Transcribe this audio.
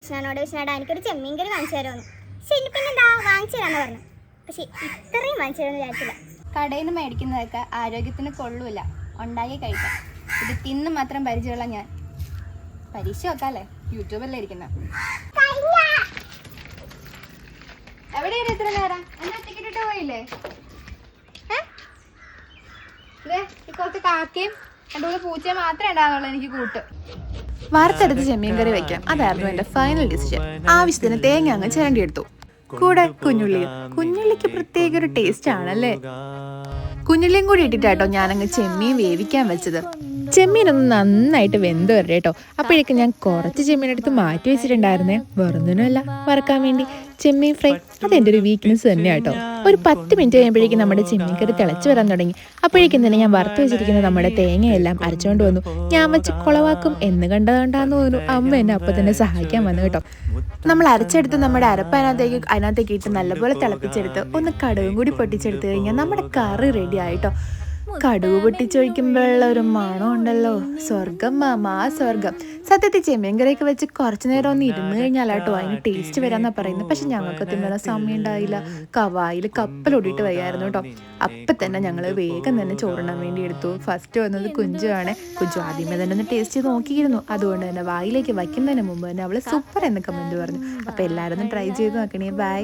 വിഷ്ണുനോട് എനിക്കൊരു ചെമ്മീൻ കറി വാങ്ങിച്ചു തരുമെന്ന്. ശരി, പിന്നെന്താ വാങ്ങിച്ചു തരാന്ന് പറഞ്ഞു. പക്ഷെ ഇത്രയും വാങ്ങിച്ചു തരുമെന്ന് വിചാരിച്ചില്ല. കടയിൽ നിന്ന് മേടിക്കുന്നതൊക്കെ ആരോഗ്യത്തിന് കൊള്ളൂല, ഉണ്ടാക്കി കഴിക്കാം. ഇത് തിന്ന് മാത്രം പരിചയമുള്ള ഞാൻ. പരീക്ഷ വെക്കാല്ലേ, യൂട്യൂബല്ലേ ഇരിക്കുന്ന. എവിടെയാണ് ഇത്ര നേരം? എന്നാ ടിക്കറ്റ് ഇട്ട് പോയില്ലേ? കുറച്ച് കാക്കയും രണ്ടുമൂന്ന് പൂച്ചയും മാത്രമേ ഉണ്ടാകുള്ളൂ എനിക്ക് കൂട്ട്. വറുത്തെടുത്ത് ചെമ്മീൻ കറി വെക്കാം, അതായിരുന്നു എൻ്റെ ഫൈനൽ ഡിസിഷൻ. ആവശ്യത്തിന് തേങ്ങ അങ്ങ് ചിരണ്ടിയെടുത്തു, കൂടെ കുഞ്ഞുള്ളിക്ക് പ്രത്യേക ഒരു ടേസ്റ്റ് ആണല്ലേ. കുഞ്ഞുള്ളിയും കൂടി ഇട്ടിട്ടാട്ടോ ഞാനങ്ങ് ചെമ്മീൻ വേവിക്കാൻ വെച്ചത്. ചെമ്മീനൊന്ന് നന്നായിട്ട് വെന്ത് വരട്ടെ കേട്ടോ. അപ്പോഴേക്കും ഞാൻ കുറച്ച് ചെമ്മീനെടുത്ത് മാറ്റി വെച്ചിട്ടുണ്ടായിരുന്നേ, വെറുതൊന്നുമല്ല, വറക്കാൻ വേണ്ടി. ചെമ്മീൻ ഫ്രൈ അതെൻ്റെ ഒരു വീക്ക്നെസ് തന്നെ കേട്ടോ. ഒരു 10 മിനിറ്റ് കഴിയുമ്പോഴേക്കും നമ്മുടെ ചെമ്മീൻ കറി തിളച്ച് വരാൻ തുടങ്ങി. അപ്പോഴേക്കും തന്നെ ഞാൻ വറുത്ത് വെച്ചിരിക്കുന്ന നമ്മുടെ തേങ്ങയെല്ലാം അരച്ചുകൊണ്ട് വന്നു. ഞാൻ വെച്ച് കുളവാക്കും എന്ന് കണ്ടതുകൊണ്ടാന്ന് തോന്നുന്നു അമ്മ എന്നെ അപ്പം തന്നെ സഹായിക്കാൻ വന്നു കേട്ടോ. നമ്മൾ അരച്ചെടുത്ത് നമ്മുടെ അരപ്പ് അതിനകത്തേക്ക് ഇട്ട് നല്ലപോലെ തിളപ്പിച്ചെടുത്ത് ഒന്ന് കടുകും കൂടി പൊട്ടിച്ചെടുത്ത് കഴിഞ്ഞാൽ നമ്മുടെ കറി റെഡി ആയിട്ടോ. കടുക് പൊട്ടിച്ചൊഴിക്കുമ്പോഴുള്ള ഒരു മണം ഉണ്ടല്ലോ, സ്വർഗം മാമാ സ്വർഗം. സത്യത്തിൽ ചെമ്മീൻ കറിയൊക്കെ വെച്ച് കുറച്ച് നേരം ഒന്ന് ഇരുന്ന് കഴിഞ്ഞാലാട്ടോ അതിന് ടേസ്റ്റ് വരാമെന്നാണ് പറയുന്നത്. പക്ഷെ ഞങ്ങൾക്ക് തിന്നാൻ സമയം ഉണ്ടായില്ല. കവായിൽ കപ്പലൊടിയിട്ട് വയ്യായിരുന്നു കേട്ടോ. അപ്പം തന്നെ ഞങ്ങൾ വേഗം തന്നെ ചോറിടാൻ വേണ്ടി എടുത്തു. ഫസ്റ്റ് വന്നത് കുഞ്ചുവാണ്. കുഞ്ചു ആദ്യമേ തന്നെ ഒന്ന് ടേസ്റ്റ് ചെയ്ത് നോക്കിയിരുന്നു. അതുകൊണ്ട് തന്നെ വായിലേക്ക് വയ്ക്കുന്നതിന് മുമ്പ് തന്നെ അവൾ സൂപ്പർ എന്ന് കമൻറ്റ് പറഞ്ഞു. അപ്പോൾ എല്ലാവരും ഒന്ന് ട്രൈ ചെയ്ത് നോക്കണേ. ബൈ.